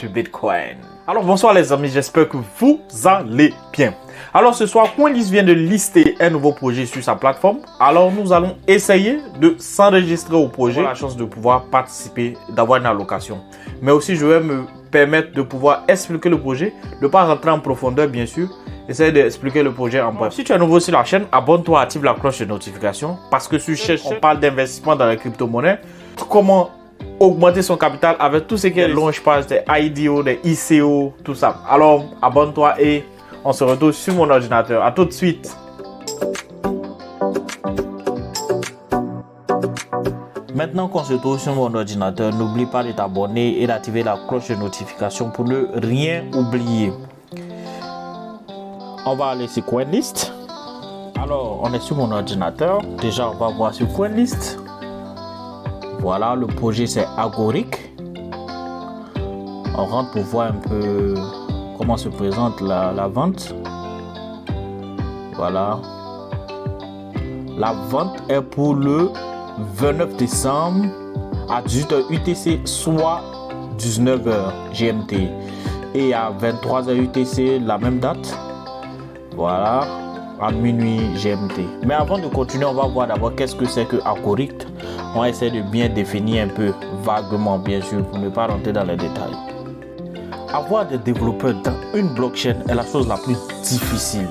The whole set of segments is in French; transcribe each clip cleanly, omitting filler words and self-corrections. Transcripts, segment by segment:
du Bitcoin. Alors bonsoir les amis, j'espère que vous allez bien. Alors ce soir, CoinList vient de lister un nouveau projet sur sa plateforme. Alors nous allons essayer de s'enregistrer au projet. J'ai la chance de pouvoir participer, d'avoir une allocation. Mais aussi je vais me permettre de pouvoir expliquer le projet, de ne pas rentrer en profondeur bien sûr. Essayer d'expliquer le projet en bref. Si tu es nouveau sur la chaîne, abonne-toi, active la cloche de notification. Parce que sur cette chaîne, on parle d'investissement dans les crypto-monnaies. Comment augmenter son capital avec tout ce qui est launchpad, des IDO, des ICO, tout ça. Alors, abonne-toi et on se retrouve sur mon ordinateur. À tout de suite. Maintenant qu'on se trouve sur mon ordinateur, n'oublie pas de t'abonner et d'activer la cloche de notification pour ne rien oublier. On va aller sur CoinList. Alors, on est sur mon ordinateur. Déjà, on va voir sur CoinList. Voilà, le projet c'est Agoric. On rentre pour voir un peu comment se présente la vente. Voilà. La vente est pour le 29 décembre à 18h UTC, soit 19h GMT. Et à 23h UTC, la même date. Voilà, à minuit GMT. Mais avant de continuer, on va voir d'abord qu'est-ce que c'est que Agoric. On va essayer de bien définir un peu vaguement, bien sûr, pour ne pas rentrer dans les détails. Avoir des développeurs dans une blockchain est la chose la plus difficile.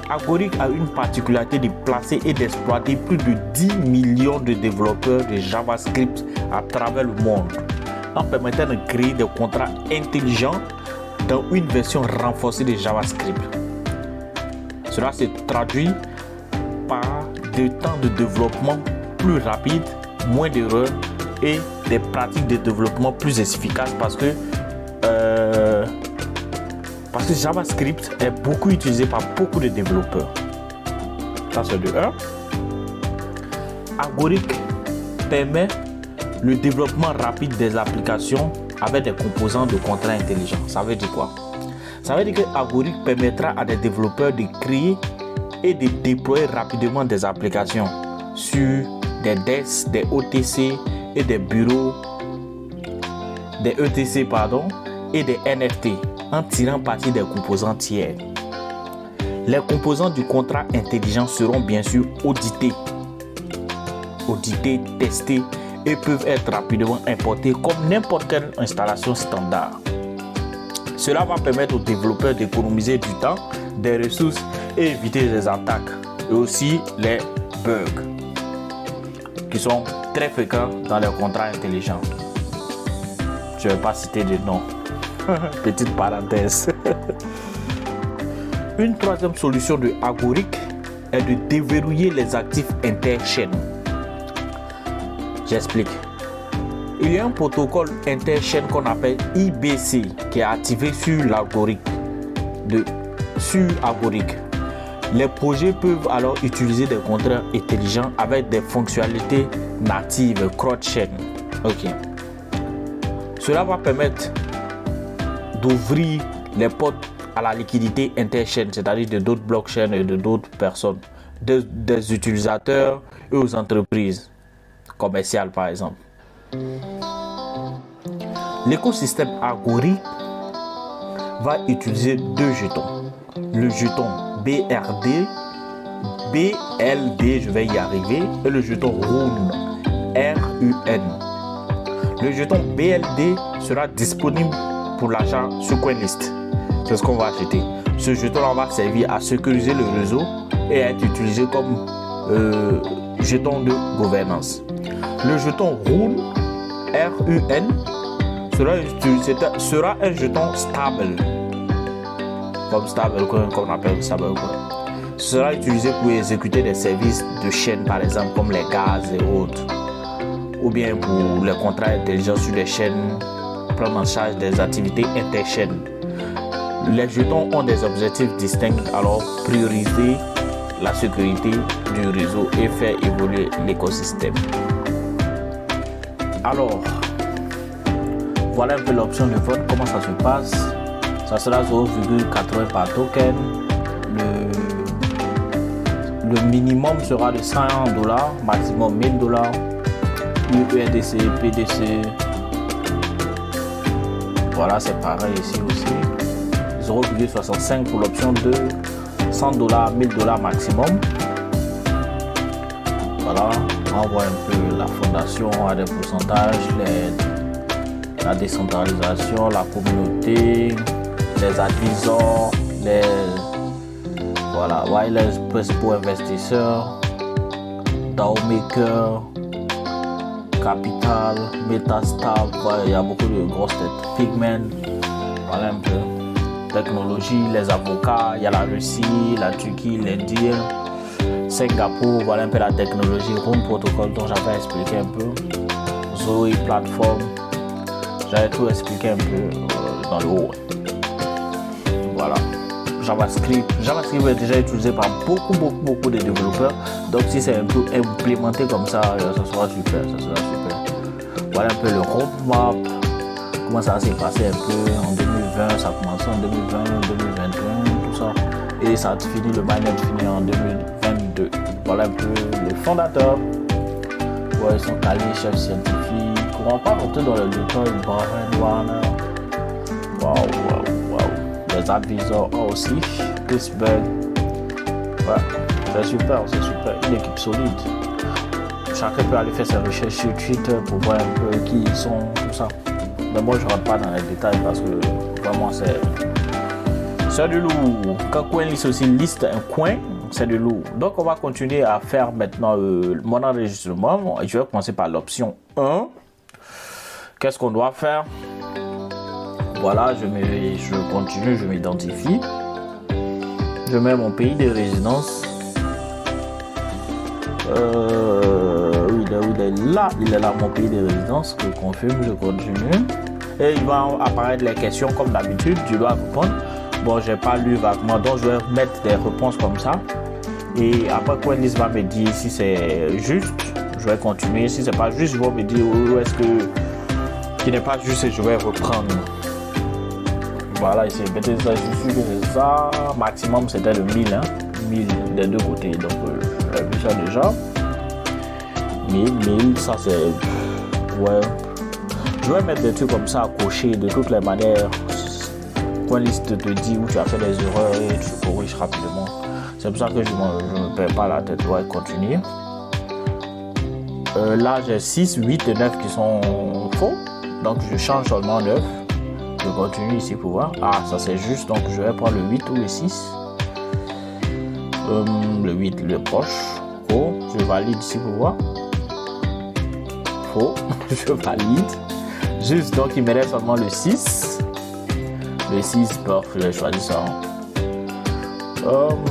Agoric a une particularité de placer et d'exploiter plus de 10 millions de développeurs de JavaScript à travers le monde, en permettant de créer des contrats intelligents dans une version renforcée de JavaScript. Cela se traduit par des temps de développement plus rapides, moins d'erreurs et des pratiques de développement plus efficaces parce que JavaScript est beaucoup utilisé par beaucoup de développeurs. Ça c'est de 1. Agoric permet le développement rapide des applications avec des composants de contrats intelligents. Ça veut dire quoi? Ça veut dire que Agoric permettra à des développeurs de créer et de déployer rapidement des applications sur des DEX, des OTC et des bureaux, des ETC et des NFT en tirant parti des composants tiers. Les composants du contrat intelligent seront bien sûr audités, testés et peuvent être rapidement importés comme n'importe quelle installation standard. Cela va permettre aux développeurs d'économiser du temps, des ressources et éviter les attaques et aussi les bugs qui sont très fréquents dans les contrats intelligents. Je ne vais pas citer de nom. Petite parenthèse. Une troisième solution de Agoric est de déverrouiller les actifs interchaînes. J'explique. Il y a un protocole interchaîne qu'on appelle IBC qui est activé sur l'Agoric. Les projets peuvent alors utiliser des contrats intelligents avec des fonctionnalités natives cross-chain. Ok. Cela va permettre d'ouvrir les portes à la liquidité interchaîne, c'est-à-dire de d'autres blockchains et de d'autres personnes, des utilisateurs et aux entreprises commerciales par exemple. L'écosystème Agoric va utiliser deux jetons. Le jeton BLD, je vais y arriver, et le jeton RUN, RUN. Le jeton BLD sera disponible pour l'achat sur CoinList. C'est ce qu'on va acheter. Ce jeton-là va servir à sécuriser le réseau et à être utilisé comme jeton de gouvernance. Le jeton RUN, sera un jeton stable. Comme on appelle stable. Ce sera utilisé pour exécuter des services de chaîne, par exemple, comme les gaz et autres. Ou bien pour les contrats intelligents sur les chaînes, prendre en charge des activités interchaînes. Les jetons ont des objectifs distincts, alors prioriser la sécurité du réseau et faire évoluer l'écosystème. Alors, voilà un peu l'option de vote, comment ça se passe. Ça sera 0,80 par token. Le minimum sera de $100, maximum $1000. USDC, PDC, Voilà, c'est pareil ici aussi. 0,65 pour l'option 2, $100, $1000 maximum. Voilà, on voit un peu la fondation à des pourcentages, la décentralisation, la communauté, les advisors, voilà, wireless principaux investisseurs, DAO Maker, Capital, Metastab, voilà, il y a beaucoup de grosses têtes. Pigment, voilà un peu. Technologie, les avocats, il y a la Russie, la Turquie, l'Indien, Singapour, voilà un peu la technologie, Room Protocol dont j'avais expliqué un peu, Zoe Platform, j'avais tout expliqué un peu dans le haut. Voilà. JavaScript est déjà utilisé par beaucoup de développeurs, donc si c'est un peu implémenté comme ça, ça sera super, Voilà un peu le roadmap, comment ça s'est passé un peu en 2020, ça a commencé en 2020, 2021, tout ça, et ça a fini, le mainnet fini en 2022. Voilà un peu les fondateurs, ouais, ils sont calés, chefs scientifiques, on va pas rentrer dans le détail, Brian Warner, waouh. Les advisors aussi, Pittsburgh, ouais, c'est super, une équipe solide. Chacun peut aller faire ses recherches sur Twitter pour voir un peu qui ils sont, tout ça. Mais moi je ne rentre pas dans les détails parce que vraiment c'est du lourd. Quand CoinList aussi liste un coin, c'est du lourd. Donc on va continuer à faire maintenant mon enregistrement. Je vais commencer par l'option 1. Qu'est-ce qu'on doit faire? Voilà, je continue, je m'identifie. Je mets mon pays de résidence. Oui, il est là mon pays de résidence. Je confirme, je continue. Et il va apparaître les questions comme d'habitude. Je dois répondre. Bon, j'ai pas lu vaguement, donc je vais mettre des réponses comme ça. Et après, CoinList va me dire si c'est juste. Je vais continuer. Si c'est pas juste, je vais me dire où est-ce que qui n'est pas juste et je vais reprendre. Voilà, ici, peut-être ça, je suis que ça. Maximum, c'était le 1000, hein. 1000 des deux côtés. Donc, j'ai vu ça déjà. 1000, ça c'est. Ouais. Je vais mettre des trucs comme ça à cocher de toutes les manières. CoinList te dit où tu as fait des erreurs et tu corriges rapidement. C'est pour ça que je ne me perds pas la tête. Ouais, continuer. Là, j'ai 6, 8 et 9 qui sont faux. Donc, je change seulement 9. Je continue ici pour voir. Ah, ça c'est juste, donc je vais prendre le 8 ou le 6. Le 8, le proche. Faux. Je valide ici pour voir. Faux. Je valide. Juste, donc il me reste seulement le 6. Le 6, je vais choisir ça.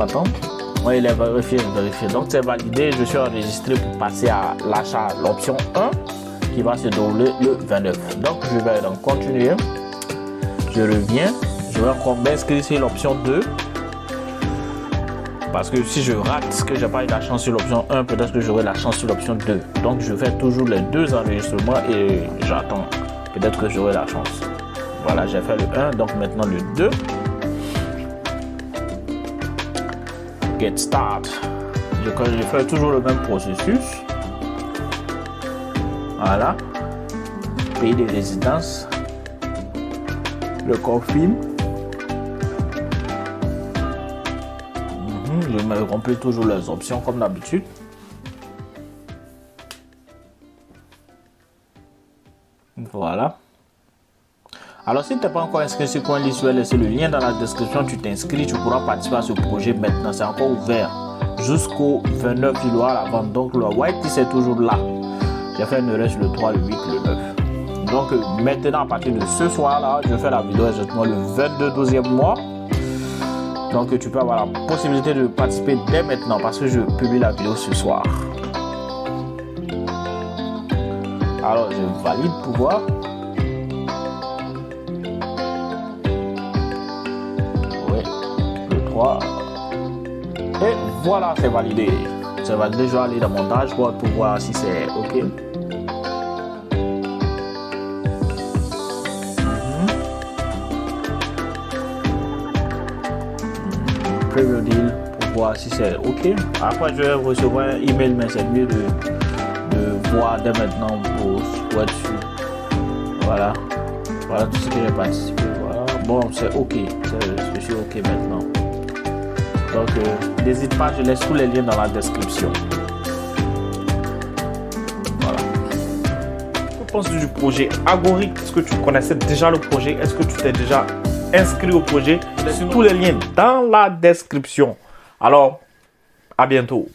Attends. Oui, il est vérifié. Donc c'est validé. Je suis enregistré pour passer à l'achat, l'option 1 qui va se dérouler le 29. Donc je vais donc continuer. Je reviens, je vais encore m'inscrire sur l'option 2 parce que si je rate que j'ai pas eu la chance sur l'option 1, peut-être que j'aurai la chance sur l'option 2. Donc je fais toujours les deux enregistrements et j'attends. Peut-être que j'aurai la chance. Voilà, j'ai fait le 1, donc maintenant le 2. Get start. Je fais toujours le même processus. Voilà. Pays de résidence. Le confirme. Je me remplis toujours les options comme d'habitude. Voilà. Alors si tu n'es pas encore inscrit sur CoinList, je vais laisser le lien dans la description. Tu t'inscris, tu pourras participer à ce projet maintenant. C'est encore ouvert. Jusqu'au 29, il y aura la vente. Donc le whitelist est toujours là. J'ai fait une erreur sur le 3, le 8, le 9. Donc maintenant à partir de ce soir là, je fais la vidéo exactement le 22 12e mois. Donc tu peux avoir la possibilité de participer dès maintenant parce que je publie la vidéo ce soir. Alors je valide pour voir. Oui, le 3. Et voilà, c'est validé. C'est validé, je vais aller dans mon dashboard pour voir si c'est OK. Preview deal pour voir si c'est OK. Après, je vais recevoir un email, mais c'est mieux de voir dès maintenant pour être sûr. Voilà. Voilà tout ce que j'ai participé. Voilà. Bon, c'est OK. Je suis OK maintenant. Donc, n'hésite pas, je laisse tous les liens dans la description. Voilà. Que penses-tu du projet Agoric? Est-ce que tu connaissais déjà le projet? Est-ce que tu t'es déjà inscrit au projet? Laisse tous les liens dans la description. Alors, à bientôt.